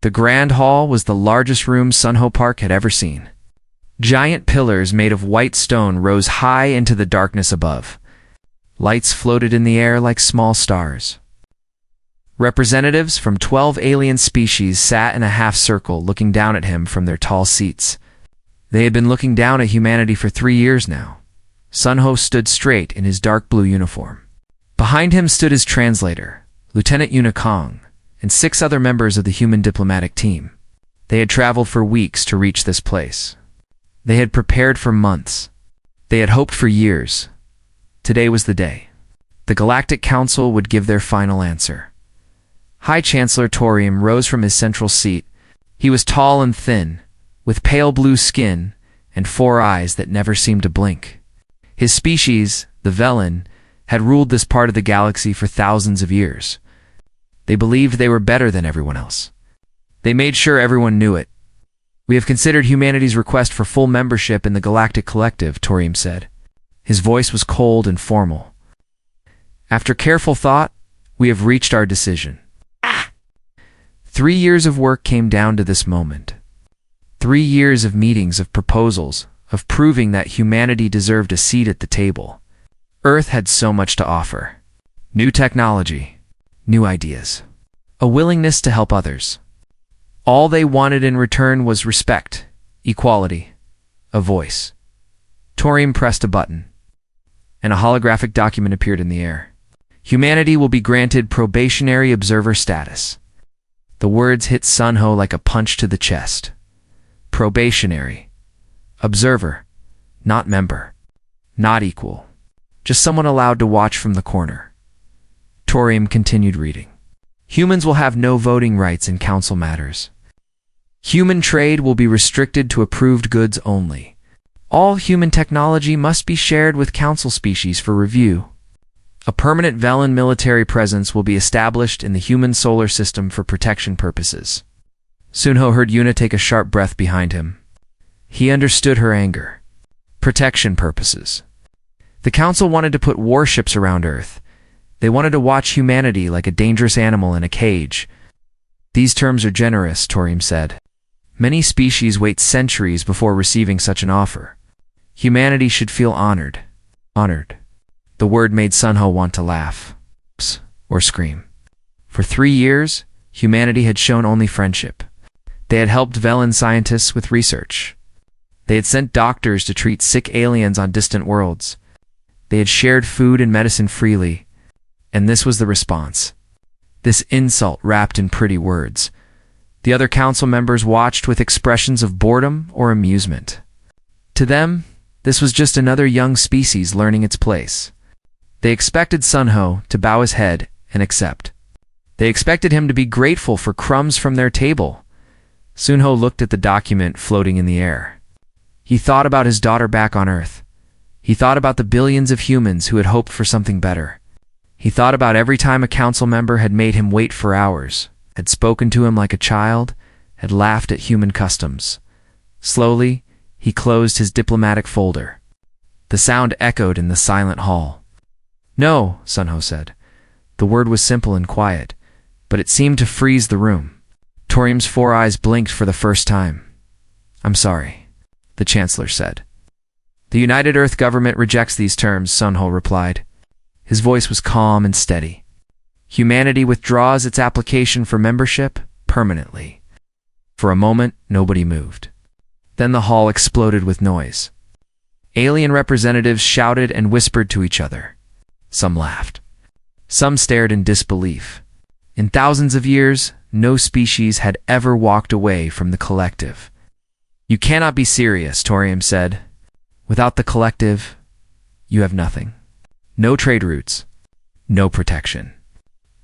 The Grand Hall was the largest room Sunho Park had ever seen. Giant pillars made of white stone rose high into the darkness above. Lights floated in the air like small stars. Representatives from 12 alien species sat in a half-circle looking down at him from their tall seats. They had been looking down at humanity for 3 years now. Sunho stood straight in his dark blue uniform. Behind him stood his translator, Lieutenant Unikong, and 6 other members of the human diplomatic team. They had traveled for weeks to reach this place. They had prepared for months. They had hoped for years. Today was the day. The Galactic Council would give their final answer. High Chancellor Torium rose from his central seat. He was tall and thin, with pale blue skin and 4 eyes that never seemed to blink. His species, the Velen, had ruled this part of the galaxy for thousands of years. They believed they were better than everyone else. They made sure everyone knew it. "We have considered humanity's request for full membership in the Galactic Collective," Torium said. His voice was cold and formal. "After careful thought, we have reached our decision." 3 years of work came down to this moment. 3 years of meetings, of proposals, of proving that humanity deserved a seat at the table. Earth had so much to offer. New technology, new ideas, a willingness to help others. All they wanted in return was respect, equality, a voice. Torium pressed a button, and a holographic document appeared in the air. Humanity will be granted probationary observer status. The words hit Sunho like a punch to the chest. Probationary. Observer. Not member. Not equal. Just someone allowed to watch from the corner. Torium continued reading. Humans will have no voting rights in council matters. Human trade will be restricted to approved goods only. All human technology must be shared with council species for review. A permanent Velen military presence will be established in the human solar system for protection purposes. Sunho heard Yuna take a sharp breath behind him. He understood her anger. Protection purposes. The council wanted to put warships around Earth. They wanted to watch humanity like a dangerous animal in a cage. These terms are generous, Torium said. Many species wait centuries before receiving such an offer. Humanity should feel honored. Honored. The word made Sunho want to laugh. Or scream. For 3 years, humanity had shown only friendship. They had helped Velen scientists with research. They had sent doctors to treat sick aliens on distant worlds. They had shared food and medicine freely. And this was the response. This insult wrapped in pretty words. The other council members watched with expressions of boredom or amusement. To them, this was just another young species learning its place. They expected Sunho to bow his head and accept. They expected him to be grateful for crumbs from their table. Sunho looked at the document floating in the air. He thought about his daughter back on Earth. He thought about the billions of humans who had hoped for something better. He thought about every time a council member had made him wait for hours, had spoken to him like a child, had laughed at human customs. Slowly, he closed his diplomatic folder. The sound echoed in the silent hall. "No," Sunho said. The word was simple and quiet, but it seemed to freeze the room. Torium's 4 eyes blinked for the first time. "I'm sorry," the Chancellor said. "The United Earth government rejects these terms," Sunho replied. His voice was calm and steady. "Humanity withdraws its application for membership permanently." For a moment, nobody moved. Then the hall exploded with noise. Alien representatives shouted and whispered to each other. Some laughed. Some stared in disbelief. In thousands of years, no species had ever walked away from the collective. "You cannot be serious," Torium said. "Without the collective, you have nothing. No trade routes. No protection.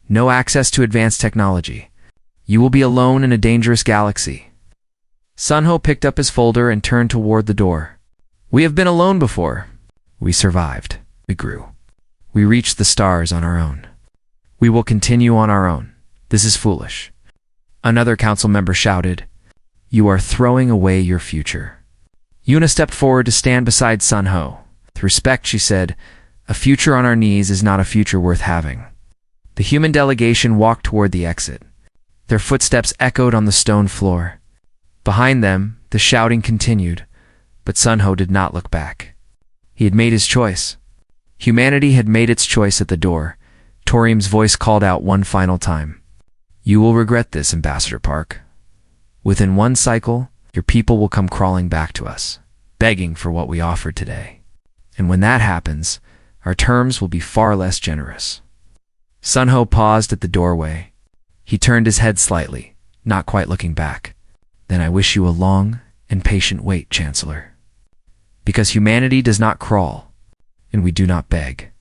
No access to advanced technology. You will be alone in a dangerous galaxy." Sunho picked up his folder and turned toward the door. "We have been alone before. We survived. We grew. We reached the stars on our own. We will continue on our own. This is foolish." Another council member shouted, "You are throwing away your future." Yuna stepped forward to stand beside Sunho. With respect, she said, "A future on our knees is not a future worth having." The human delegation walked toward the exit. Their footsteps echoed on the stone floor. Behind them, the shouting continued, but Sunho did not look back. He had made his choice. Humanity had made its choice at the door. Torium's voice called out one final time. "You will regret this, Ambassador Park. Within one cycle, your people will come crawling back to us, begging for what we offered today. And when that happens, our terms will be far less generous." Sunho paused at the doorway. He turned his head slightly, not quite looking back. "Then I wish you a long and patient wait, Chancellor. Because humanity does not crawl, and we do not beg."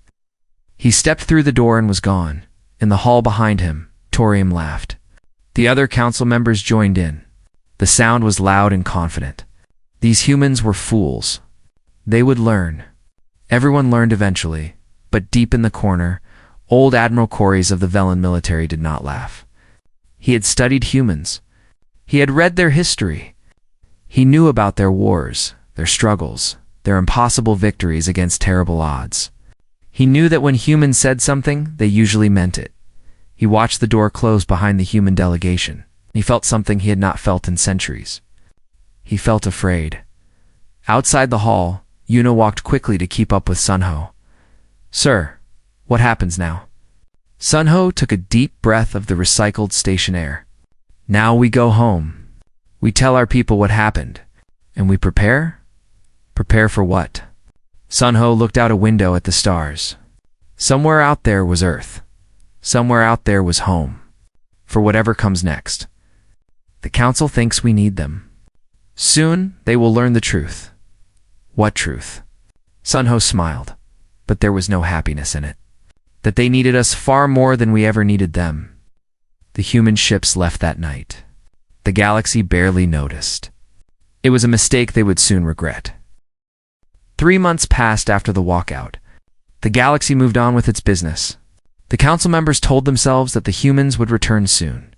He stepped through the door and was gone. In the hall behind him, Torium laughed. The other council members joined in. The sound was loud and confident. These humans were fools. They would learn. Everyone learned eventually, but deep in the corner, old Admiral Corys of the Velen military did not laugh. He had studied humans. He had read their history. He knew about their wars, their struggles, their impossible victories against terrible odds. He knew that when humans said something, they usually meant it. He watched the door close behind the human delegation. He felt something he had not felt in centuries. He felt afraid. Outside the hall, Yuna walked quickly to keep up with Sunho. "Sir, what happens now?" Sunho took a deep breath of the recycled station air. "Now we go home. We tell our people what happened. And we prepare? Prepare for what?" Sunho looked out a window at the stars. Somewhere out there was Earth. Somewhere out there was home. For whatever comes next. The Council thinks we need them. Soon they will learn the truth. What truth? Sunho smiled, but there was no happiness in it. That they needed us far more than we ever needed them. The human ships left that night. The galaxy barely noticed. It was a mistake they would soon regret. 3 months passed after the walkout. The galaxy moved on with its business. The council members told themselves that the humans would return soon.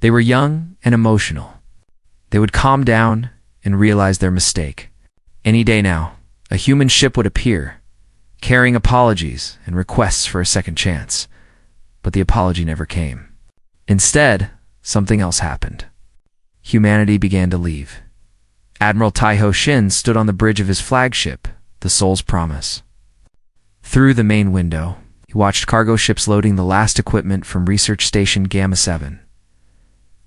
They were young and emotional. They would calm down and realize their mistake. Any day now, a human ship would appear, carrying apologies and requests for a second chance. But the apology never came. Instead, something else happened. Humanity began to leave. Admiral Taiho Shin stood on the bridge of his flagship, the Soul's Promise. Through the main window, he watched cargo ships loading the last equipment from Research Station Gamma 7.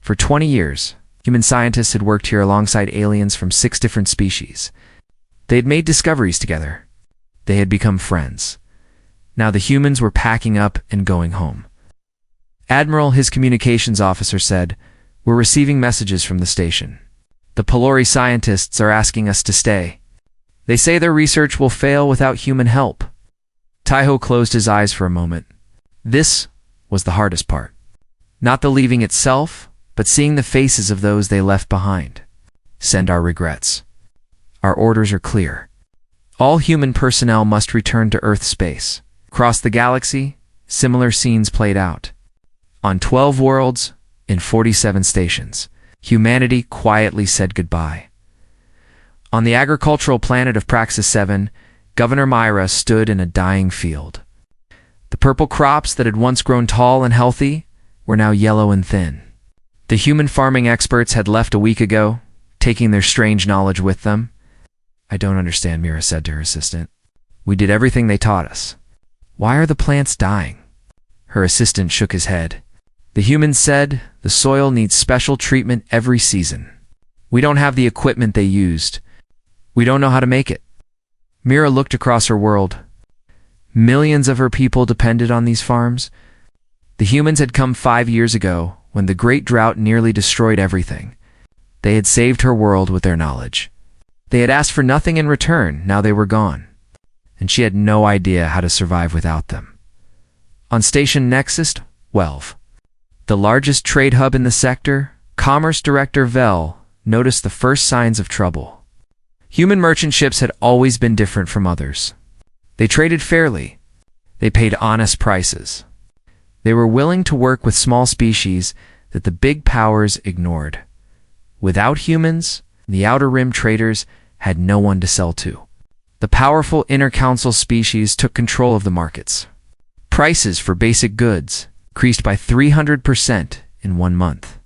For 20 years, human scientists had worked here alongside aliens from 6 different species. They had made discoveries together. They had become friends. Now the humans were packing up and going home. Admiral, his communications officer, said, "We're receiving messages from the station. The Pelori scientists are asking us to stay. They say their research will fail without human help." Taiho closed his eyes for a moment. This was the hardest part. Not the leaving itself, but seeing the faces of those they left behind. "Send our regrets. Our orders are clear. All human personnel must return to Earth space." Across the galaxy, similar scenes played out. On 12 worlds, in 47 stations, humanity quietly said goodbye. On the agricultural planet of Praxis 7, Governor Myra stood in a dying field. The purple crops that had once grown tall and healthy were now yellow and thin. The human farming experts had left a week ago, taking their strange knowledge with them. "I don't understand," Mira said to her assistant. "We did everything they taught us. Why are the plants dying?" Her assistant shook his head. "The humans said the soil needs special treatment every season. We don't have the equipment they used. We don't know how to make it." Mira looked across her world. Millions of her people depended on these farms. The humans had come 5 years ago, when the Great Drought nearly destroyed everything. They had saved her world with their knowledge. They had asked for nothing in return, now they were gone. And she had no idea how to survive without them. On Station Nexus 12, the largest trade hub in the sector, Commerce Director Vel noticed the first signs of trouble. Human merchant ships had always been different from others. They traded fairly. They paid honest prices. They were willing to work with small species that the big powers ignored. Without humans, the Outer Rim traders had no one to sell to. The powerful Inner Council species took control of the markets. Prices for basic goods increased by 300% in 1 month.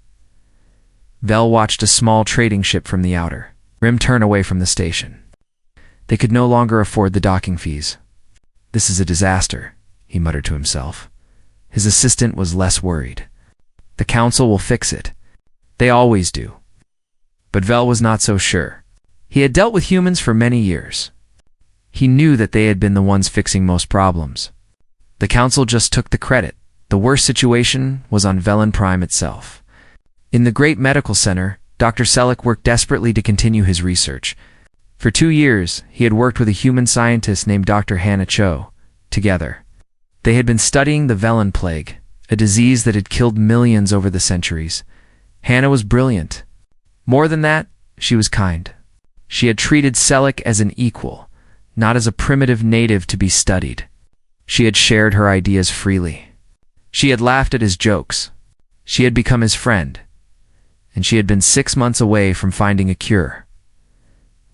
Vel watched a small trading ship from the outer rim turn away from the station. They could no longer afford the docking fees. "This is a disaster," he muttered to himself. His assistant was less worried. "The council will fix it. They always do." But Vel was not so sure. He had dealt with humans for many years. He knew that they had been the ones fixing most problems. The council just took the credit. The worst situation was on Velen Prime itself. In the great medical center, Dr. Selleck worked desperately to continue his research. For 2 years, he had worked with a human scientist named Dr. Hannah Cho. Together, they had been studying the Velen plague, a disease that had killed millions over the centuries. Hannah was brilliant. More than that, she was kind. She had treated Selleck as an equal, not as a primitive native to be studied. She had shared her ideas freely. She had laughed at his jokes. She had become his friend. And she had been 6 months away from finding a cure.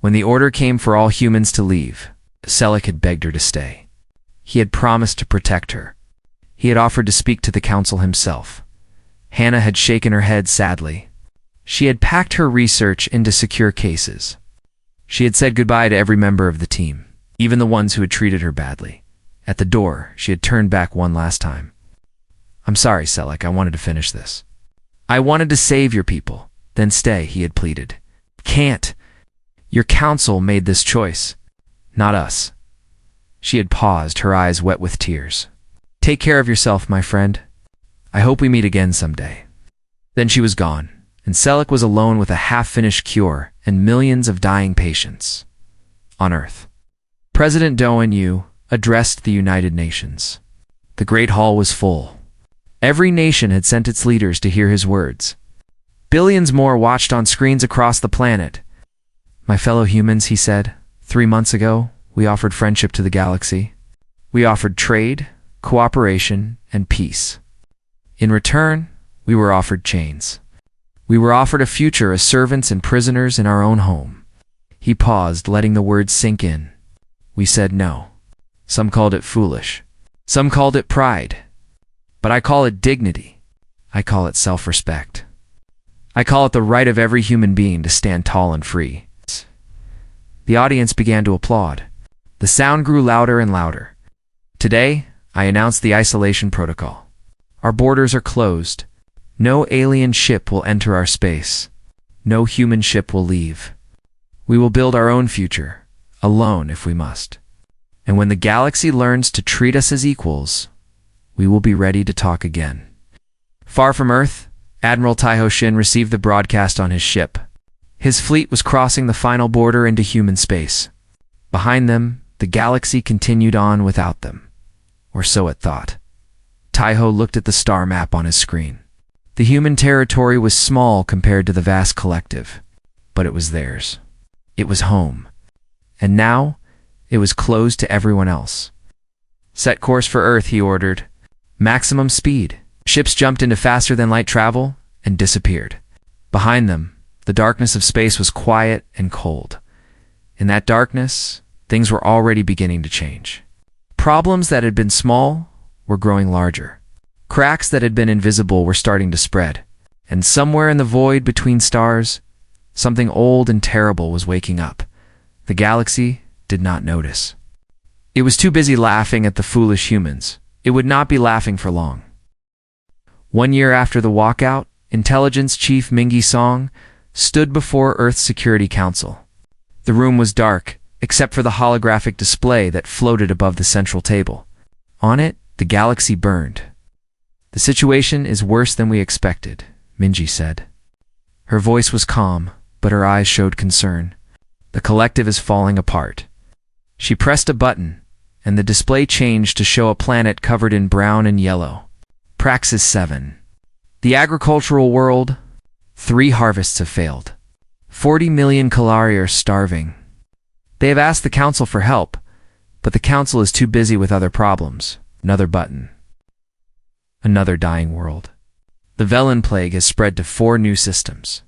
When the order came for all humans to leave, Selleck had begged her to stay. He had promised to protect her. He had offered to speak to the council himself. Hannah had shaken her head sadly. She had packed her research into secure cases. She had said goodbye to every member of the team, even the ones who had treated her badly. At the door, she had turned back one last time. "I'm sorry, Selleck, I wanted to finish this. I wanted to save your people. Then stay," he had pleaded. "Can't. Your council made this choice, not us." She had paused, her eyes wet with tears. "Take care of yourself, my friend. I hope we meet again someday." Then she was gone, and Selleck was alone with a half-finished cure and millions of dying patients. On Earth, President Doan Yu addressed the United Nations. The Great Hall was full. Every nation had sent its leaders to hear his words. Billions more watched on screens across the planet. "My fellow humans," he said, 3 months ago, we offered friendship to the galaxy. We offered trade, cooperation, and peace. In return, we were offered chains. We were offered a future as servants and prisoners in our own home." He paused, letting the words sink in. "We said no. Some called it foolish. Some called it pride. But I call it dignity. I call it self-respect. I call it the right of every human being to stand tall and free." The audience began to applaud. The sound grew louder and louder. "Today, I announce the isolation protocol. Our borders are closed. No alien ship will enter our space. No human ship will leave. We will build our own future, alone if we must. And when the galaxy learns to treat us as equals, we will be ready to talk again." Far from Earth, Admiral Taiho Shin received the broadcast on his ship. His fleet was crossing the final border into human space. Behind them, the galaxy continued on without them. Or so it thought. Taiho looked at the star map on his screen. The human territory was small compared to the vast collective, but it was theirs. It was home. And now, it was closed to everyone else. "Set course for Earth," he ordered. "Maximum speed." Ships jumped into faster-than-light travel and disappeared. Behind them, the darkness of space was quiet and cold. In that darkness, things were already beginning to change. Problems that had been small were growing larger. Cracks that had been invisible were starting to spread. And somewhere in the void between stars, something old and terrible was waking up. The galaxy did not notice. It was too busy laughing at the foolish humans. It would not be laughing for long. 1 year after the walkout, Intelligence Chief Mingi Song stood before Earth's Security Council. The room was dark, except for the holographic display that floated above the central table. On it, the galaxy burned. "The situation is worse than we expected," Minji said. Her voice was calm, but her eyes showed concern. "The collective is falling apart." She pressed a button, and the display changed to show a planet covered in brown and yellow. Praxis 7. The agricultural world. 3 harvests have failed. 40 million Kalari are starving. They have asked the council for help, but the council is too busy with other problems. Another button. Another dying world. The Velen plague has spread to 4 new systems.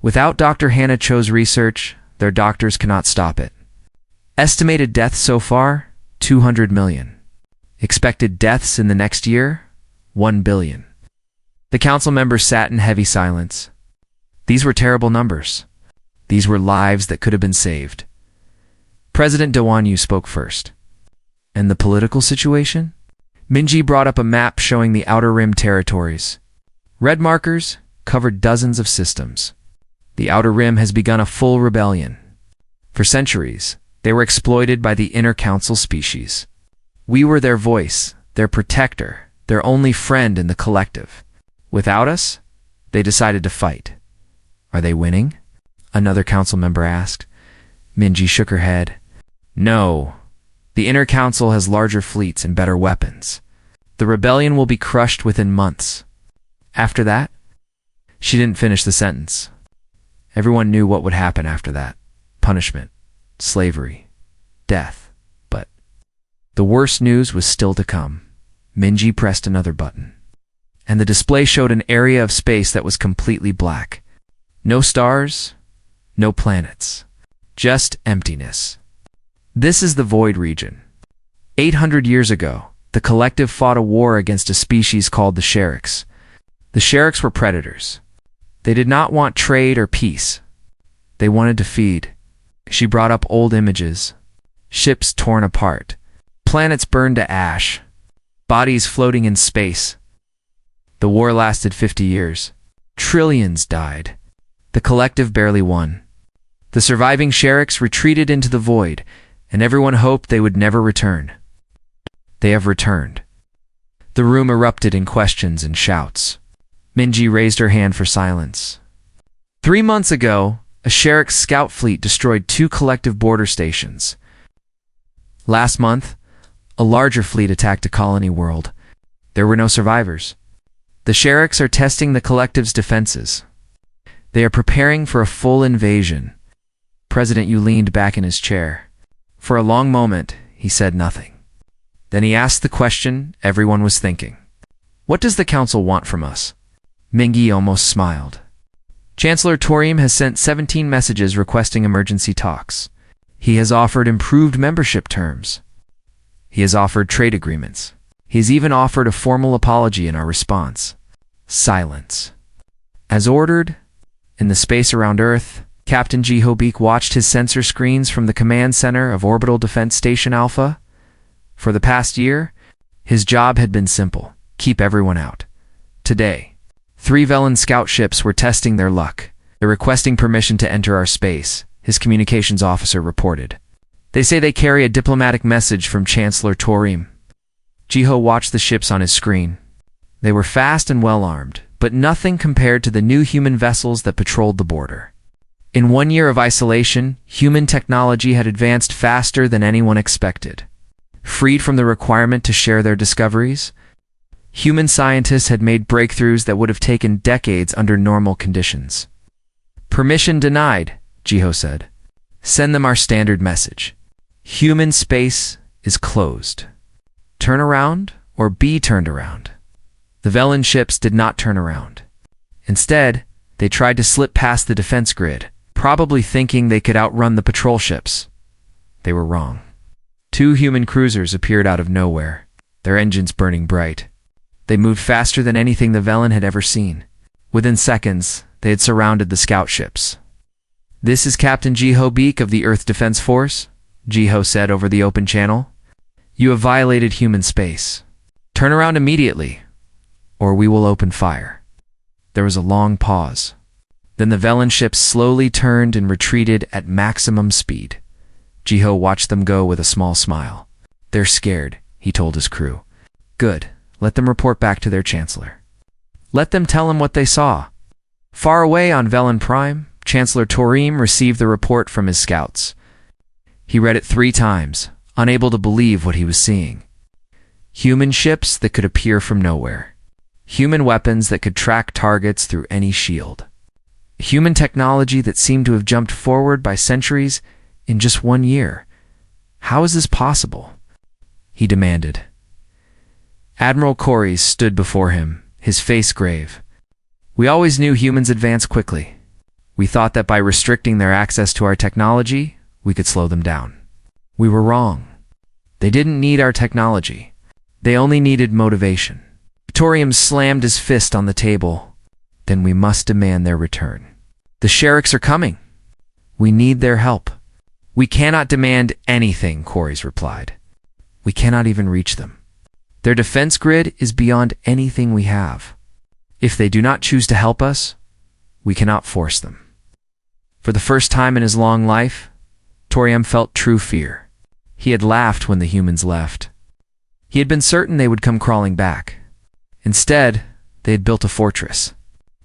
Without Dr. Hannah Cho's research, their doctors cannot stop it. Estimated deaths so far, 200 million. Expected deaths in the next year, 1 billion. The council members sat in heavy silence. These were terrible numbers. These were lives that could have been saved. President Dewanyu spoke first. And the political situation? Minji brought up a map showing the Outer Rim territories. Red markers covered dozens of systems. The Outer Rim has begun a full rebellion. For centuries, they were exploited by the Inner Council species. We were their voice, their protector, their only friend in the collective. Without us, they decided to fight. Are they winning? Another council member asked. Minji shook her head. No. The Inner Council has larger fleets and better weapons. The rebellion will be crushed within months. After that? She didn't finish the sentence. Everyone knew what would happen after that. Punishment, slavery, death. But the worst news was still to come. Minji pressed another button. And the display showed an area of space that was completely black. No stars, no planets. Just emptiness. This is the Void region. 800 years ago, the collective fought a war against a species called the Sherricks. The Sherricks were predators. They did not want trade or peace. They wanted to feed. She brought up old images. Ships torn apart. Planets burned to ash. Bodies floating in space. The war lasted 50 years. Trillions died. The collective barely won. The surviving Sherricks retreated into the void, and everyone hoped they would never return. They have returned. The room erupted in questions and shouts. Minji raised her hand for silence. 3 months ago, a Sherrick scout fleet destroyed 2 collective border stations. Last month, a larger fleet attacked a colony world. There were no survivors. The Sherricks are testing the collective's defenses. They are preparing for a full invasion. President Yu leaned back in his chair. For a long moment, he said nothing. Then he asked the question everyone was thinking. What does the council want from us? Mingi almost smiled. Chancellor Torium has sent 17 messages requesting emergency talks. He has offered improved membership terms. He has offered trade agreements. He has even offered a formal apology in our response. Silence. As ordered, in the space around Earth, Captain Jihobeek watched his sensor screens from the command center of Orbital Defense Station Alpha. For the past year, his job had been simple: keep everyone out. Today, 3 Velen scout ships were testing their luck. They're requesting permission to enter our space, his communications officer reported. They say they carry a diplomatic message from Chancellor Torium. Jiho watched the ships on his screen. They were fast and well-armed, but nothing compared to the new human vessels that patrolled the border. In 1 year of isolation, human technology had advanced faster than anyone expected. Freed from the requirement to share their discoveries, human scientists had made breakthroughs that would have taken decades under normal conditions. Permission denied, Jiho said. Send them our standard message. Human space is closed. Turn around or be turned around. The Velen ships did not turn around. Instead, they tried to slip past the defense grid, probably thinking they could outrun the patrol ships. They were wrong. 2 human cruisers appeared out of nowhere, their engines burning bright. They moved faster than anything the Velen had ever seen. Within seconds, they had surrounded the scout ships. This is Captain Jihobeek of the Earth Defense Force, Jiho said over the open channel. You have violated human space. Turn around immediately, or we will open fire. There was a long pause. Then the Velen ships slowly turned and retreated at maximum speed. Jiho watched them go with a small smile. They're scared, he told his crew. Good, let them report back to their chancellor. Let them tell him what they saw. Far away on Velen Prime, Chancellor Torium received the report from his scouts. He read it 3 times, unable to believe what he was seeing. Human ships that could appear from nowhere. Human weapons that could track targets through any shield. Human technology that seemed to have jumped forward by centuries in just 1 year. How is this possible? He demanded. Admiral Corys stood before him, his face grave. We always knew humans advance quickly. We thought that by restricting their access to our technology, we could slow them down. We were wrong. They didn't need our technology. They only needed motivation. Torium slammed his fist on the table. Then we must demand their return. The Sherricks are coming. We need their help. We cannot demand anything, Corys replied. We cannot even reach them. Their defense grid is beyond anything we have. If they do not choose to help us, we cannot force them. For the first time in his long life, Torium felt true fear. He had laughed when the humans left. He had been certain they would come crawling back. Instead, they had built a fortress.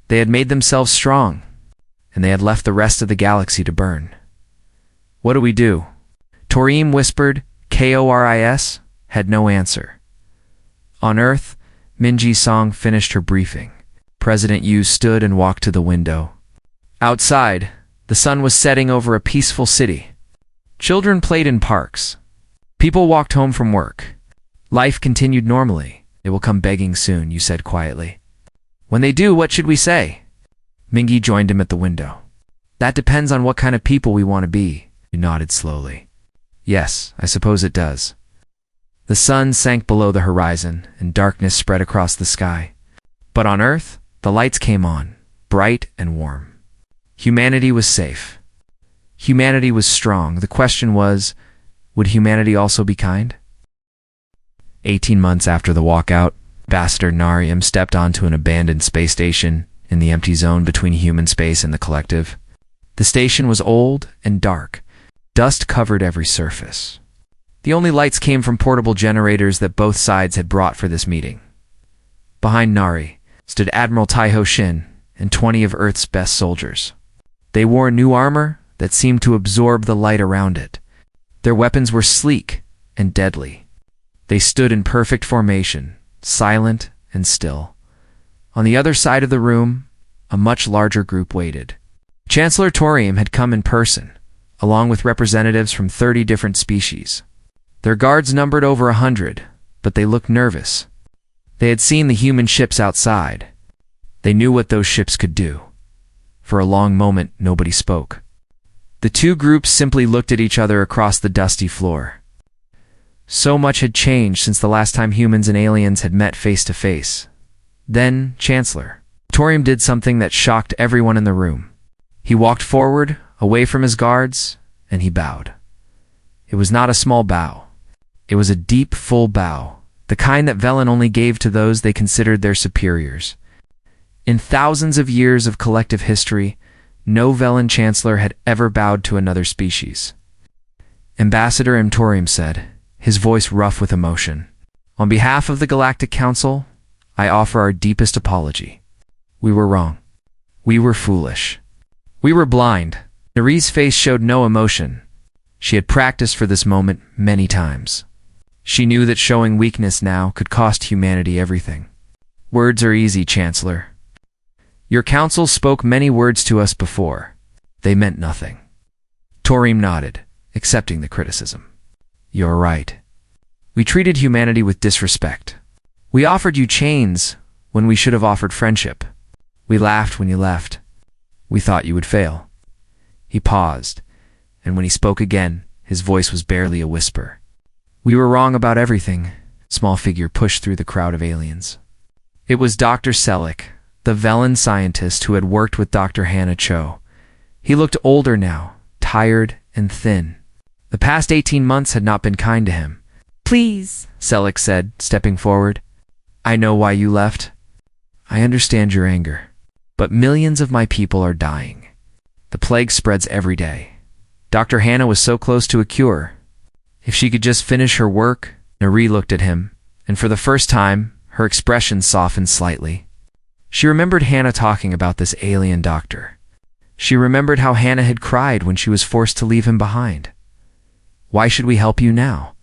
They had made themselves strong, and they had left the rest of the galaxy to burn. What do we do? Torium whispered. Koris had no answer. On Earth, Minji Song finished her briefing. President Yu stood and walked to the window. Outside, the sun was setting over a peaceful city. Children played in parks. People walked home from work. Life continued normally. They will come begging soon, you said quietly. When they do, what should we say? Mingi joined him at the window. That depends on what kind of people we want to be. You nodded slowly. Yes, I suppose it does. The sun sank below the horizon, and darkness spread across the sky. But on Earth, the lights came on, bright and warm. Humanity was safe. Humanity was strong. The question was, would humanity also be kind? 18 months after the walkout, Ambassador Narium stepped onto an abandoned space station in the empty zone between human space and the collective. The station was old and dark. Dust covered every surface. The only lights came from portable generators that both sides had brought for this meeting. Behind Nari stood Admiral Taiho Shin and 20 of Earth's best soldiers. They wore new armor that seemed to absorb the light around it. Their weapons were sleek and deadly. They stood in perfect formation, silent and still. On the other side of the room, a much larger group waited. Chancellor Torium had come in person, along with representatives from 30 different species. Their guards numbered over 100, but they looked nervous. They had seen the human ships outside. They knew what those ships could do. For a long moment, nobody spoke. The two groups simply looked at each other across the dusty floor. So much had changed since the last time humans and aliens had met face to face. Then, Chancellor Torium did something that shocked everyone in the room. He walked forward, away from his guards, and he bowed. It was not a small bow. It was a deep, full bow, the kind that Velen only gave to those they considered their superiors. In thousands of years of collective history, no Velen Chancellor had ever bowed to another species. Ambassador M. Torium said, his voice rough with emotion, on behalf of the Galactic Council, I offer our deepest apology. We were wrong. We were foolish. We were blind. Nari's face showed no emotion. She had practiced for this moment many times. She knew that showing weakness now could cost humanity everything. Words are easy, Chancellor. Your council spoke many words to us before. They meant nothing. Torium nodded, accepting the criticism. You're right. We treated humanity with disrespect. We offered you chains when we should have offered friendship. We laughed when you left. We thought you would fail. He paused, and when he spoke again, his voice was barely a whisper. We were wrong about everything. Small figure pushed through the crowd of aliens. It was Dr. Selleck, the Velen scientist who had worked with Dr. Hannah Cho. He looked older now, tired and thin. The past 18 months had not been kind to him. Please, Selleck said, stepping forward. I know why you left. I understand your anger. But millions of my people are dying. The plague spreads every day. Dr. Hannah was so close to a cure. If she could just finish her work, Nari looked at him, and for the first time, her expression softened slightly. She remembered Hannah talking about this alien doctor. She remembered how Hannah had cried when she was forced to leave him behind. Why should we help you now?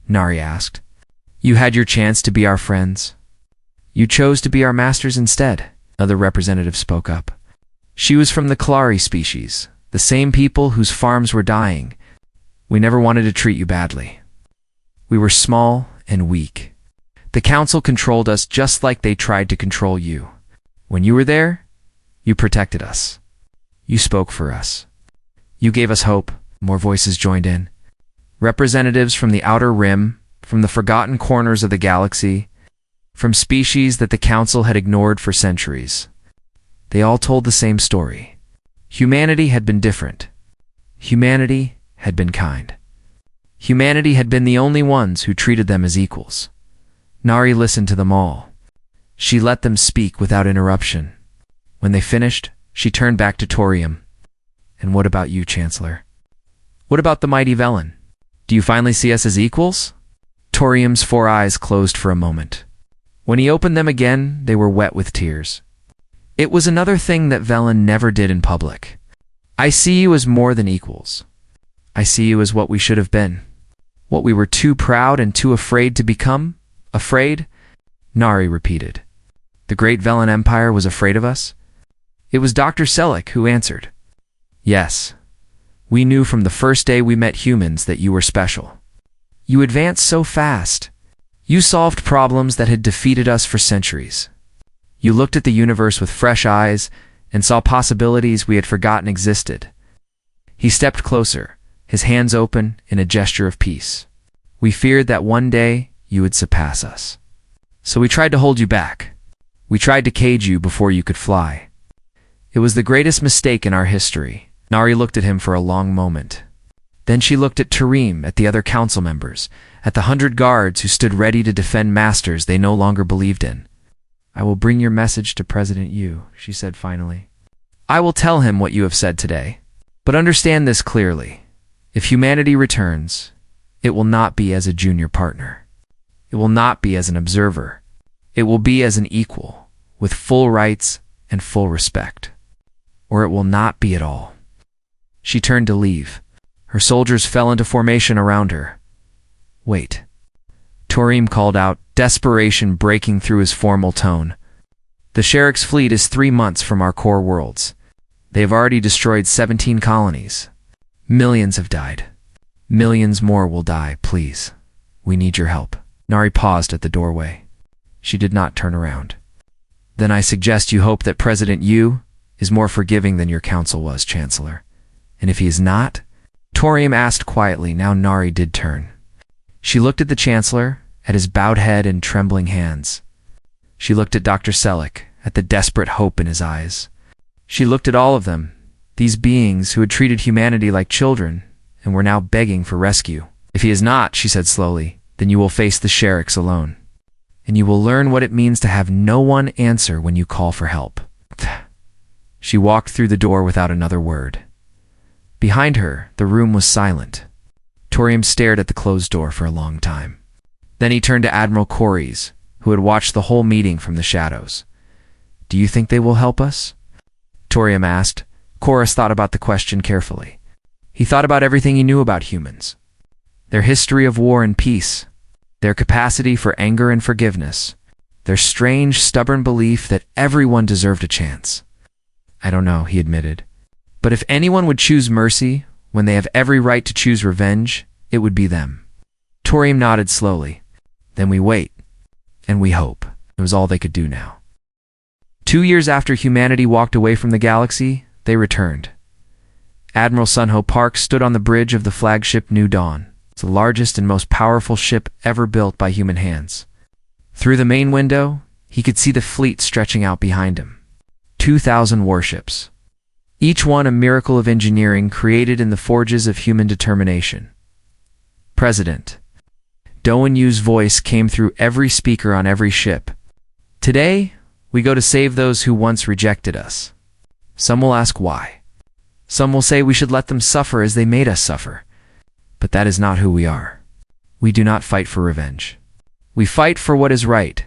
Nari asked. You had your chance to be our friends. You chose to be our masters instead, another representative spoke up. She was from the Kalari species, the same people whose farms were dying. We never wanted to treat you badly. We were small and weak. The council controlled us just like they tried to control you. When you were there, you protected us. You spoke for us. You gave us hope. More voices joined in. Representatives from the Outer Rim, from the forgotten corners of the galaxy. from species that the Council had ignored for centuries. They all told the same story. Humanity had been different. Humanity had been kind. Humanity had been the only ones who treated them as equals. Nari listened to them all. She let them speak without interruption. When they finished, she turned back to Torium. "And what about you, Chancellor? What about the mighty Velen? Do you finally see us as equals?" Torium's 4 eyes closed for a moment. When he opened them again, they were wet with tears. It was another thing that Velen never did in public. "I see you as more than equals. I see you as what we should have been. What we were too proud and too afraid to become. Afraid?" Nari repeated. "The great Velen Empire was afraid of us?" It was Dr. Selleck who answered. "Yes. We knew from the first day we met humans that you were special. You advanced so fast. You solved problems that had defeated us for centuries. You looked at the universe with fresh eyes and saw possibilities we had forgotten existed." He stepped closer, his hands open in a gesture of peace. "We feared that one day you would surpass us. So we tried to hold you back. We tried to cage you before you could fly. It was the greatest mistake in our history." Nari looked at him for a long moment. Then she looked at Tareem, at the other council members, at the 100 guards who stood ready to defend masters they no longer believed in. "I will bring your message to President Yu," she said finally. "I will tell him what you have said today. But understand this clearly. If humanity returns, it will not be as a junior partner. It will not be as an observer. It will be as an equal, with full rights and full respect. Or it will not be at all." She turned to leave. Her soldiers fell into formation around her. "Wait." Tareem called out, desperation breaking through his formal tone. "The Sherrick's fleet is 3 months from our core worlds. They have already destroyed 17 colonies. Millions have died. Millions more will die, please. We need your help." Nari paused at the doorway. She did not turn around. "Then I suggest you hope that President Yu is more forgiving than your council was, Chancellor. And if he is not?" Torium asked quietly. Now Nari did turn. She looked at the Chancellor, at his bowed head and trembling hands. She looked at Dr. Selleck, at the desperate hope in his eyes. She looked at all of them, these beings who had treated humanity like children and were now begging for rescue. "If he is not," she said slowly, "then you will face the Sherricks alone. And you will learn what it means to have no one answer when you call for help." She walked through the door without another word. Behind her, the room was silent. Torium stared at the closed door for a long time. Then he turned to Admiral Corys, who had watched the whole meeting from the shadows. "Do you think they will help us?" Torium asked. Corys thought about the question carefully. He thought about everything he knew about humans. Their history of war and peace, their capacity for anger and forgiveness, their strange, stubborn belief that everyone deserved a chance. "I don't know," he admitted. "But if anyone would choose mercy when they have every right to choose revenge, it would be them." Torium nodded slowly. "Then we wait, and we hope." It was all they could do now. 2 years after humanity walked away from the galaxy, they returned. Admiral Sunho Park stood on the bridge of the flagship New Dawn. It's the largest and most powerful ship ever built by human hands. Through the main window, he could see the fleet stretching out behind him. 2,000 warships. Each one a miracle of engineering created in the forges of human determination. "President." Doan Yu's voice came through every speaker on every ship. "Today, we go to save those who once rejected us. Some will ask why. Some will say we should let them suffer as they made us suffer. But that is not who we are. We do not fight for revenge. We fight for what is right."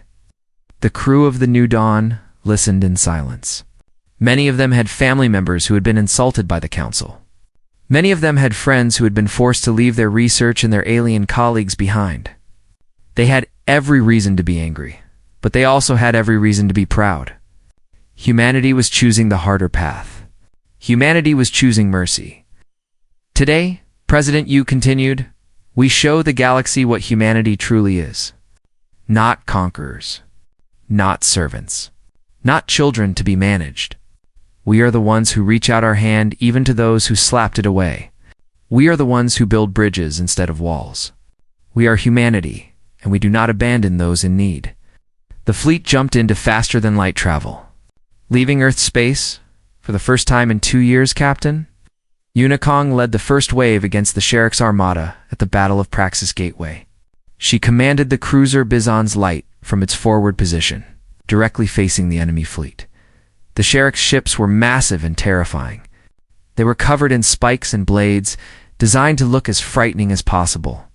The crew of the New Dawn listened in silence. Many of them had family members who had been insulted by the Council. Many of them had friends who had been forced to leave their research and their alien colleagues behind. They had every reason to be angry, but they also had every reason to be proud. Humanity was choosing the harder path. Humanity was choosing mercy. "Today," President Yu continued, "we show the galaxy what humanity truly is. Not conquerors. Not servants. Not children to be managed. We are the ones who reach out our hand even to those who slapped it away. We are the ones who build bridges instead of walls. We are humanity, and we do not abandon those in need." The fleet jumped into faster-than-light travel. Leaving Earth's space? For the first time in 2 years, Captain? Unicong led the first wave against the Sherrick's armada at the Battle of Praxis Gateway. She commanded the cruiser Bizon's Light from its forward position, directly facing the enemy fleet. The Sherrick's ships were massive and terrifying. They were covered in spikes and blades, designed to look as frightening as possible.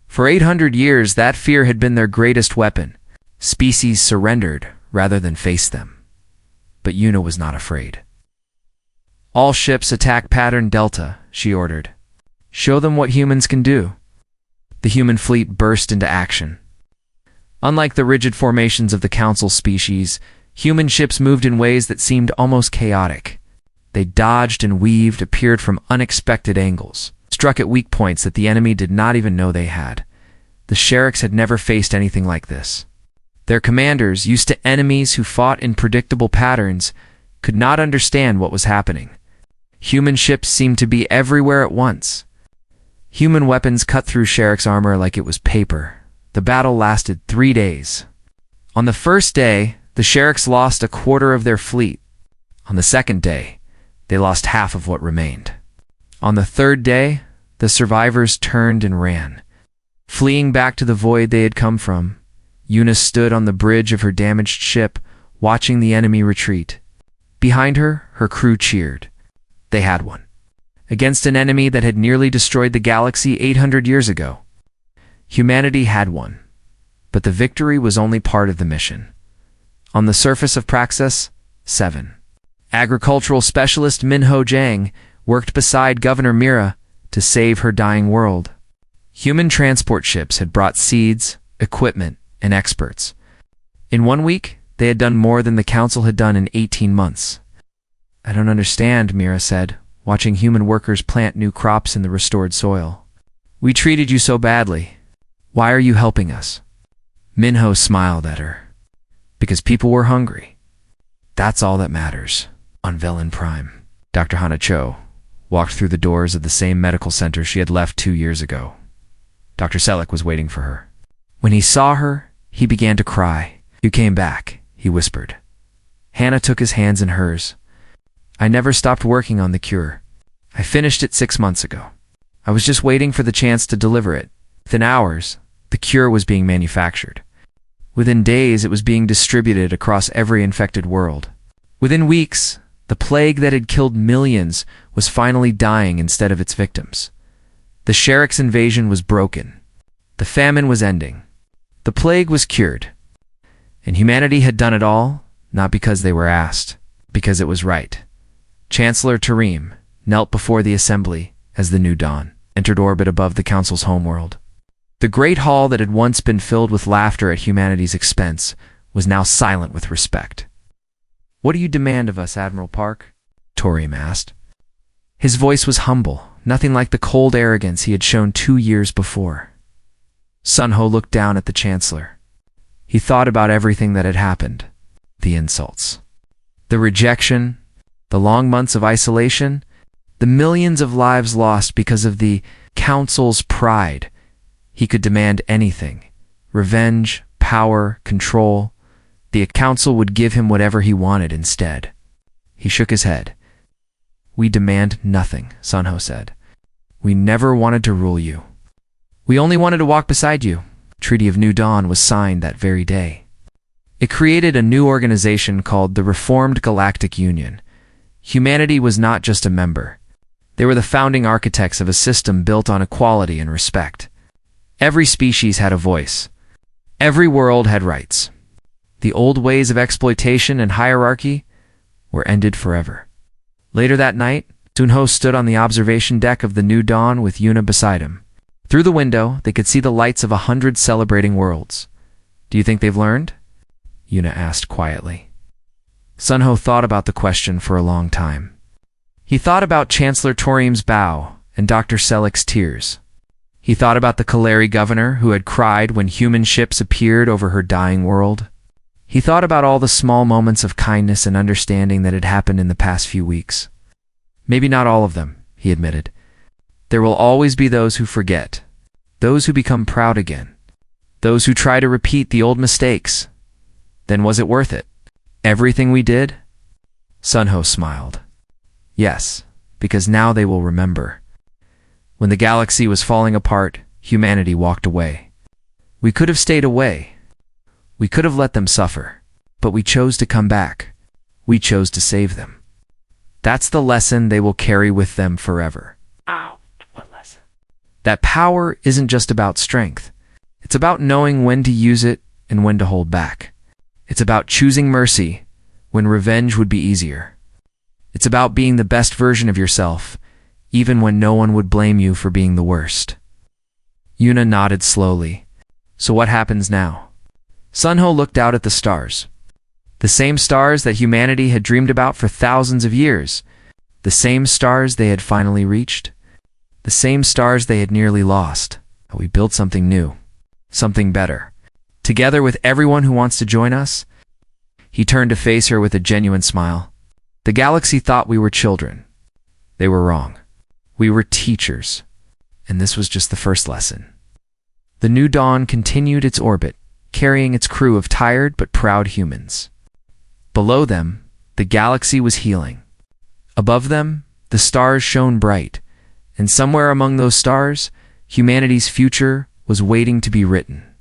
For 800 years, that fear had been their greatest weapon. Species surrendered rather than face them. But Una was not afraid. "All ships attack pattern Delta," she ordered. "Show them what humans can do." The human fleet burst into action. Unlike the rigid formations of the Council species, human ships moved in ways that seemed almost chaotic. They dodged and weaved, appeared from unexpected angles, struck at weak points that the enemy did not even know they had. The Sherricks had never faced anything like this. Their commanders, used to enemies who fought in predictable patterns, could not understand what was happening. Human ships seemed to be everywhere at once. Human weapons cut through Sherrick's armor like it was paper. The battle lasted 3 days. On the first day, the Sherricks lost a quarter of their fleet. On the second day, they lost half of what remained. On the third day, the survivors turned and ran. Fleeing back to the void they had come from, Una stood on the bridge of her damaged ship, watching the enemy retreat. Behind her, her crew cheered. They had won. Against an enemy that had nearly destroyed the galaxy 800 years ago. Humanity had won. But the victory was only part of the mission. On the surface of Praxis, 7. Agricultural specialist Minho Jiang worked beside Governor Mira to save her dying world. Human transport ships had brought seeds, equipment, and experts. In 1 week, they had done more than the Council had done in 18 months. "I don't understand," Mira said, watching human workers plant new crops in the restored soil. "We treated you so badly. Why are you helping us?" Minho smiled at her. "Because people were hungry. That's all that matters." On Velen Prime, Dr. Hana Cho walked through the doors of the same medical center she had left 2 years ago. Dr. Selleck was waiting for her. When he saw her, he began to cry. "You came back," he whispered. Hannah took his hands in hers. "I never stopped working on the cure. I finished it 6 months ago. I was just waiting for the chance to deliver it. Within hours, the cure was being manufactured. Within days, it was being distributed across every infected world. Within weeks, the plague that had killed millions was finally dying instead of its victims. The Sherrick's invasion was broken. The famine was ending. The plague was cured. And humanity had done it all, not because they were asked, because it was right. Chancellor Tareem knelt before the assembly as the new dawn entered orbit above the Council's homeworld. The great hall that had once been filled with laughter at humanity's expense was now silent with respect. "What do you demand of us, Admiral Park?" Tareem asked. His voice was humble, nothing like the cold arrogance he had shown 2 years before. Sunho looked down at the Chancellor. He thought about everything that had happened. The insults. The rejection. The long months of isolation. The millions of lives lost because of the Council's pride. He could demand anything. Revenge, power, control. The Council would give him whatever he wanted instead. He shook his head. "We demand nothing," Sunho said. "We never wanted to rule you. We only wanted to walk beside you." Treaty of New Dawn was signed that very day. It created a new organization called the Reformed Galactic Union. Humanity was not just a member. They were the founding architects of a system built on equality and respect. Every species had a voice. Every world had rights. The old ways of exploitation and hierarchy were ended forever. Later that night, Sunho stood on the observation deck of the New Dawn with Yuna beside him. Through the window, they could see the lights of 100 celebrating worlds. "Do you think they've learned?" Yuna asked quietly. Sunho thought about the question for a long time. He thought about Chancellor Tareem's bow and Dr. Selleck's tears. He thought about the Kaleri governor who had cried when human ships appeared over her dying world. He thought about all the small moments of kindness and understanding that had happened in the past few weeks. "Maybe not all of them," he admitted. "There will always be those who forget, those who become proud again, those who try to repeat the old mistakes. Then was it worth it? Everything we did? Sunho smiled. Yes, because now they will remember. When the galaxy was falling apart, humanity walked away. We could have stayed away. We could have let them suffer. But we chose to come back. We chose to save them. That's the lesson they will carry with them forever. Ow, what lesson? That power isn't just about strength. It's about knowing when to use it and when to hold back. It's about choosing mercy when revenge would be easier. It's about being the best version of yourself, even when no one would blame you for being the worst. Yuna nodded slowly. So what happens now? Sunho looked out at the stars. The same stars that humanity had dreamed about for thousands of years. The same stars they had finally reached. The same stars they had nearly lost. But we built something new. Something better. Together with everyone who wants to join us. He turned to face her with a genuine smile. The galaxy thought we were children. They were wrong. We were teachers. And this was just the first lesson. The new dawn continued its orbit, carrying its crew of tired but proud humans. Below them, the galaxy was healing. Above them, the stars shone bright, and somewhere among those stars, humanity's future was waiting to be written.